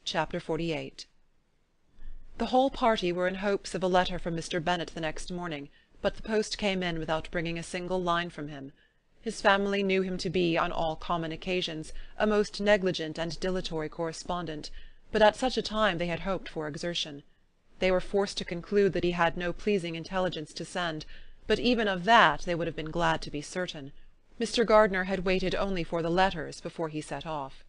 Chapter 48. The whole party were in hopes of a letter from Mr. Bennet the next morning, but the post came in without bringing a single line from him. His family knew him to be, on all common occasions, a most negligent and dilatory correspondent, but at such a time they had hoped for exertion. They were forced to conclude that he had no pleasing intelligence to send, but even of that they would have been glad to be certain. Mr. Gardiner had waited only for the letters before he set off.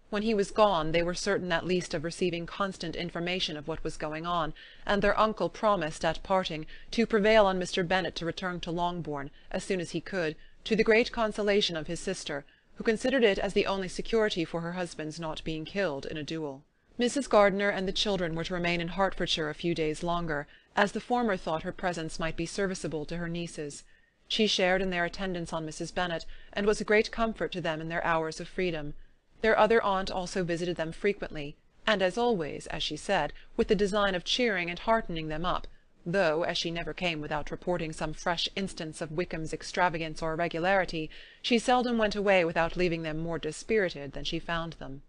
When he was gone, they were certain at least of receiving constant information of what was going on, and their uncle promised, at parting, to prevail on Mr. Bennet to return to Longbourn, as soon as he could, to the great consolation of his sister, who considered it as the only security for her husband's not being killed in a duel. Mrs. Gardiner and the children were to remain in Hertfordshire a few days longer, as the former thought her presence might be serviceable to her nieces. She shared in their attendance on Mrs. Bennet, and was a great comfort to them in their hours of freedom. Their other aunt also visited them frequently, and as always, as she said, with the design of cheering and heartening them up, though, as she never came without reporting some fresh instance of Wickham's extravagance or irregularity, she seldom went away without leaving them more dispirited than she found them.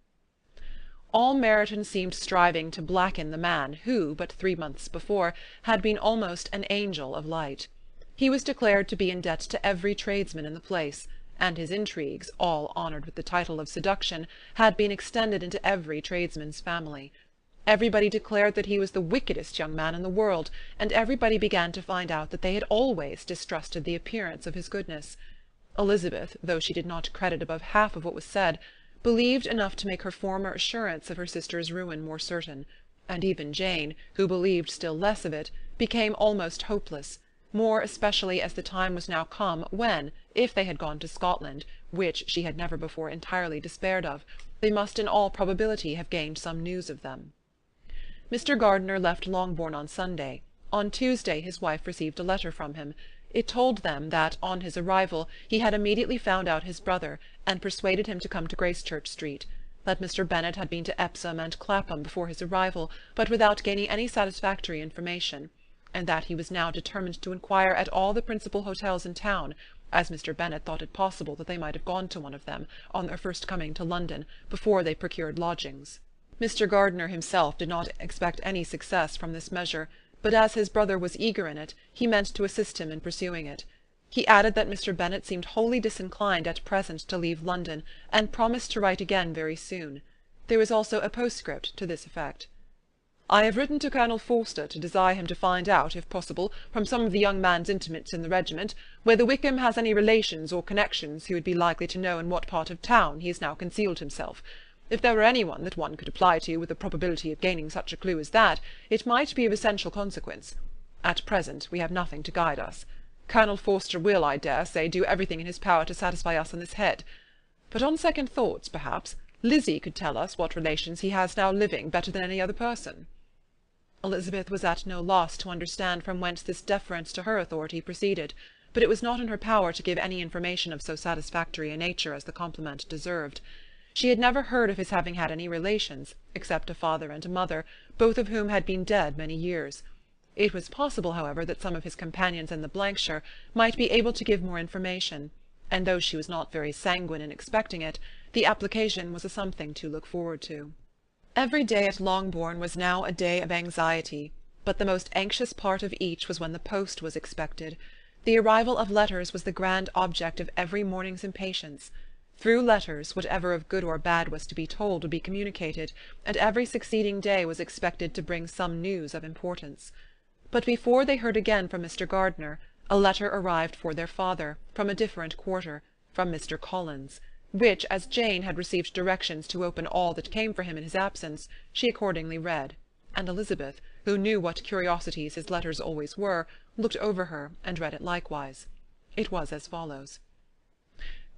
All Meryton seemed striving to blacken the man who, but 3 months before, had been almost an angel of light. He was declared to be in debt to every tradesman in the place, and his intrigues, all honoured with the title of seduction, had been extended into every tradesman's family. Everybody declared that he was the wickedest young man in the world, and everybody began to find out that they had always distrusted the appearance of his goodness. Elizabeth, though she did not credit above half of what was said, believed enough to make her former assurance of her sister's ruin more certain, and even Jane, who believed still less of it, became almost hopeless, more especially as the time was now come when, if they had gone to Scotland, which she had never before entirely despaired of, they must in all probability have gained some news of them. Mr. Gardiner left Longbourn on Sunday. On Tuesday his wife received a letter from him. It told them that, on his arrival, he had immediately found out his brother, and persuaded him to come to Gracechurch Street; that Mr. Bennet had been to Epsom and Clapham before his arrival, but without gaining any satisfactory information, and that he was now determined to inquire at all the principal hotels in town, as Mr. Bennet thought it possible that they might have gone to one of them, on their first coming to London, before they procured lodgings. Mr. Gardiner himself did not expect any success from this measure, but as his brother was eager in it, he meant to assist him in pursuing it. He added that Mr. Bennet seemed wholly disinclined at present to leave London, and promised to write again very soon. There was also a postscript to this effect. I have written to Colonel Forster to desire him to find out, if possible, from some of the young man's intimates in the regiment, whether Wickham has any relations or connections who would be likely to know in what part of town he has now concealed himself. If there were any one that one could apply to with the probability of gaining such a clue as that, it might be of essential consequence. At present we have nothing to guide us. Colonel Forster will, I dare say, do everything in his power to satisfy us on this head. But on second thoughts, perhaps, Lizzie could tell us what relations he has now living better than any other person. Elizabeth was at no loss to understand from whence this deference to her authority proceeded, but it was not in her power to give any information of so satisfactory a nature as the compliment deserved. She had never heard of his having had any relations, except a father and a mother, both of whom had been dead many years. It was possible, however, that some of his companions in the Blankshire might be able to give more information, and though she was not very sanguine in expecting it, the application was a something to look forward to. Every day at Longbourn was now a day of anxiety, but the most anxious part of each was when the post was expected. The arrival of letters was the grand object of every morning's impatience. Through letters, whatever of good or bad was to be told would be communicated, and every succeeding day was expected to bring some news of importance. But before they heard again from Mr. Gardiner, a letter arrived for their father, from a different quarter, from Mr. Collins, which, as Jane had received directions to open all that came for him in his absence, she accordingly read, and Elizabeth, who knew what curiosities his letters always were, looked over her, and read it likewise. It was as follows.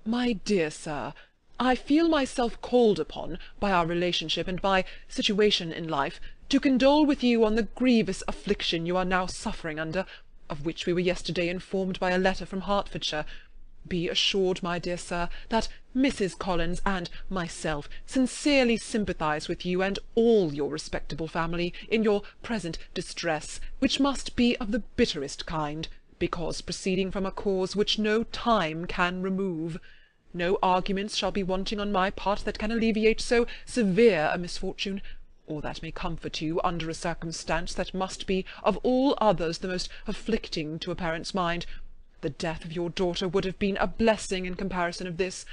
My dear sir, I feel myself called upon, by our relationship and by situation in life, to condole with you on the grievous affliction you are now suffering under, of which we were yesterday informed by a letter from Hertfordshire. Be assured, my dear sir, that Mrs. Collins and myself sincerely sympathize with you and all your respectable family in your present distress, which must be of the bitterest kind, because proceeding from a cause which no time can remove. No arguments shall be wanting on my part that can alleviate so severe a misfortune. or that may comfort you under a circumstance that must be of all others the most afflicting to a parent's mind. The death of your daughter would have been a blessing in comparison of this,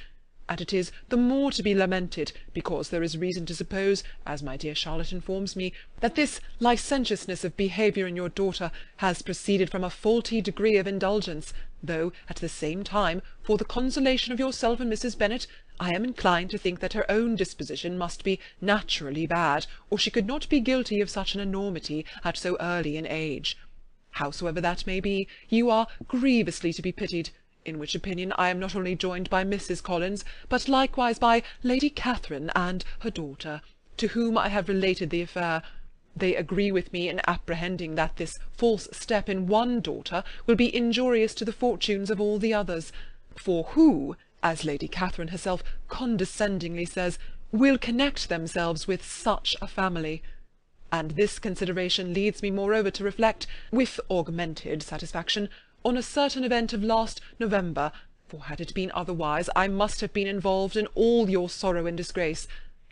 and it is the more to be lamented, because there is reason to suppose, as my dear Charlotte informs me, that this licentiousness of behaviour in your daughter has proceeded from a faulty degree of indulgence, though, at the same time, for the consolation of yourself and Mrs. Bennet, I am inclined to think that her own disposition must be naturally bad, or she could not be guilty of such an enormity at so early an age. Howsoever that may be, you are grievously to be pitied, in which opinion I am not only joined by Mrs. Collins, but likewise by Lady Catherine and her daughter, to whom I have related the affair. They agree with me in apprehending that this false step in one daughter will be injurious to the fortunes of all the others, for who, as Lady Catherine herself condescendingly says, will connect themselves with such a family? And this consideration leads me moreover to reflect, with augmented satisfaction, on a certain event of last November, for had it been otherwise, I must have been involved in all your sorrow and disgrace.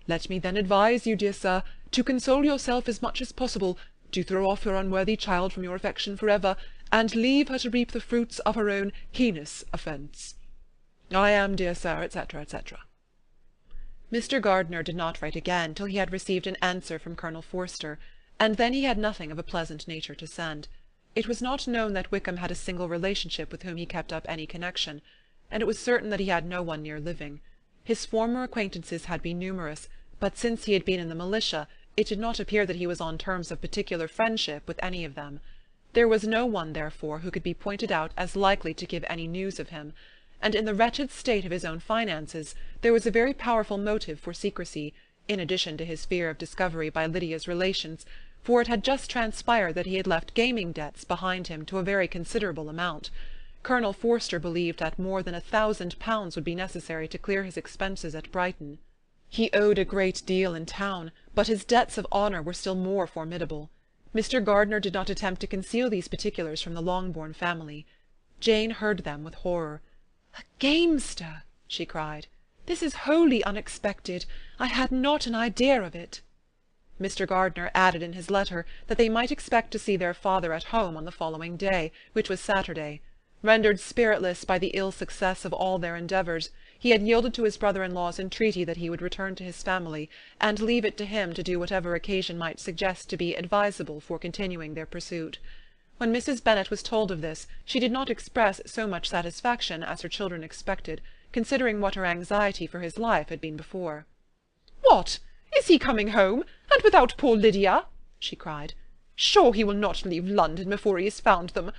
Let me then advise you, dear sir, to console yourself as much as possible, to throw off your unworthy child from your affection for ever, and leave her to reap the fruits of her own heinous offence. I am, dear sir, etc., etc. Mr. Gardiner did not write again till he had received an answer from Colonel Forster, and then he had nothing of a pleasant nature to send. It was not known that Wickham had a single relationship with whom he kept up any connection, and it was certain that he had no one near living. His former acquaintances had been numerous, but since he had been in the militia, it did not appear that he was on terms of particular friendship with any of them. There was no one, therefore, who could be pointed out as likely to give any news of him, and in the wretched state of his own finances there was a very powerful motive for secrecy, in addition to his fear of discovery by Lydia's relations, for it had just transpired that he had left gaming debts behind him to a very considerable amount. Colonel Forster believed that more than £1,000 would be necessary to clear his expenses at Brighton. He owed a great deal in town, but his debts of honour were still more formidable. Mr. Gardiner did not attempt to conceal these particulars from the Longbourn family. Jane heard them with horror. "A gamester!" she cried. "This is wholly unexpected. I had not an idea of it." Mr. Gardiner added in his letter that they might expect to see their father at home on the following day, which was Saturday. Rendered spiritless by the ill success of all their endeavours, he had yielded to his brother-in-law's entreaty that he would return to his family, and leave it to him to do whatever occasion might suggest to be advisable for continuing their pursuit. When Mrs. Bennet was told of this, she did not express so much satisfaction as her children expected, considering what her anxiety for his life had been before. "What! Is he coming home, and without poor Lydia?" she cried. "Sure he will not leave London before he has found them.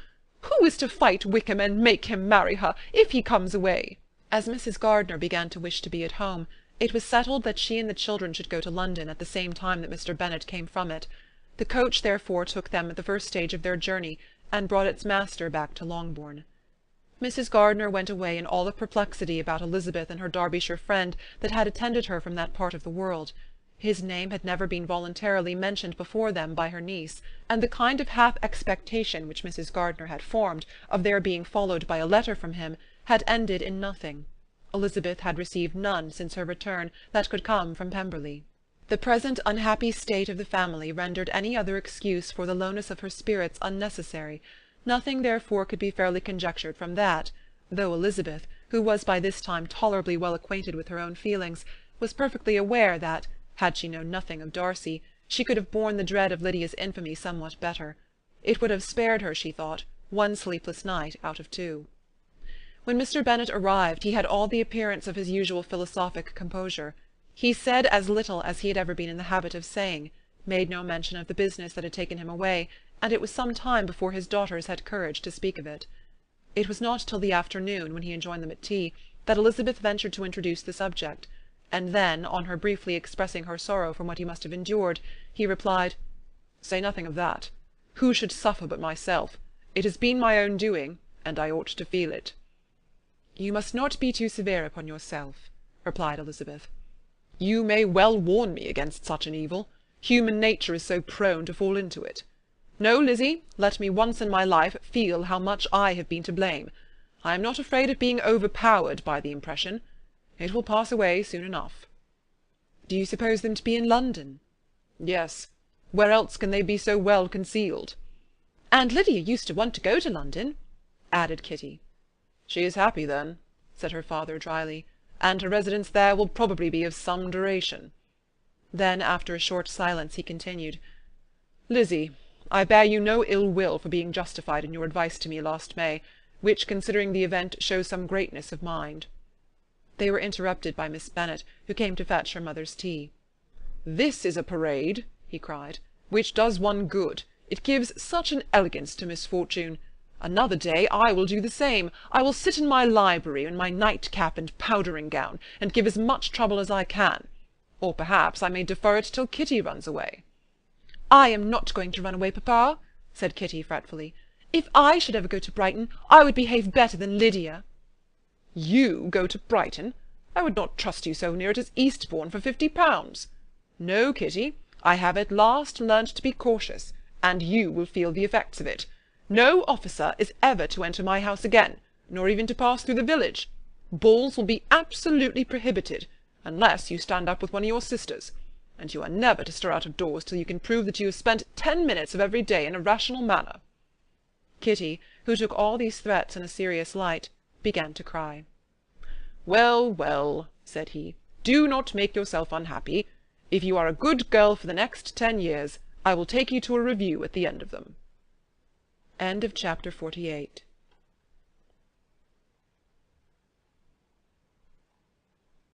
Who is to fight Wickham and make him marry her, if he comes away?" As Mrs. Gardiner began to wish to be at home, it was settled that she and the children should go to London at the same time that Mr. Bennet came from it. The coach therefore took them at the first stage of their journey, and brought its master back to Longbourn. Mrs. Gardiner went away in all the perplexity about Elizabeth and her Derbyshire friend that had attended her from that part of the world. His name had never been voluntarily mentioned before them by her niece, and the kind of half-expectation which Mrs. Gardiner had formed of their being followed by a letter from him had ended in nothing. Elizabeth had received none since her return that could come from Pemberley. The present unhappy state of the family rendered any other excuse for the lowness of her spirits unnecessary. Nothing therefore could be fairly conjectured from that, though Elizabeth, who was by this time tolerably well acquainted with her own feelings, was perfectly aware that, had she known nothing of Darcy, she could have borne the dread of Lydia's infamy somewhat better. It would have spared her, she thought, one sleepless night out of 2. When Mr. Bennet arrived, he had all the appearance of his usual philosophic composure. He said as little as he had ever been in the habit of saying, made no mention of the business that had taken him away, and it was some time before his daughters had courage to speak of it. It was not till the afternoon, when he had joined them at tea, that Elizabeth ventured to introduce the subject, and then, on her briefly expressing her sorrow from what he must have endured, he replied, "Say nothing of that. Who should suffer but myself? It has been my own doing, and I ought to feel it." "You must not be too severe upon yourself," replied Elizabeth. "You may well warn me against such an evil. Human nature is so prone to fall into it. No, Lizzie, let me once in my life feel how much I have been to blame. I am not afraid of being overpowered by the impression. It will pass away soon enough." "Do you suppose them to be in London?" Yes. Where else can they be so well concealed? And Lydia used to want to go to London, added Kitty. She is happy, then, said her father dryly, and her residence there will probably be of some duration. Then, after a short silence, he continued, Lizzie, I bear you no ill will for being justified in your advice to me last May, which, considering the event, shows some greatness of mind. They were interrupted by Miss Bennet, who came to fetch her mother's tea. This is a parade, he cried, which does one good. It gives such an elegance to misfortune. Another day I will do the same. I will sit in my library in my nightcap and powdering-gown, and give as much trouble as I can. Or perhaps I may defer it till Kitty runs away. I am not going to run away, papa, said Kitty fretfully. If I should ever go to Brighton, I would behave better than Lydia. You go to Brighton? I would not trust you so near it as Eastbourne for £50. No, Kitty, I have at last learnt to be cautious, and you will feel the effects of it. No officer is ever to enter my house again, nor even to pass through the village. Balls will be absolutely prohibited, unless you stand up with one of your sisters, and you are never to stir out of doors till you can prove that you have spent 10 minutes of every day in a rational manner. Kitty, who took all these threats in a serious light, began to cry. Well, well, said he, do not make yourself unhappy. If you are a good girl for the next 10 years, I will take you to a review at the end of them. End of chapter 48.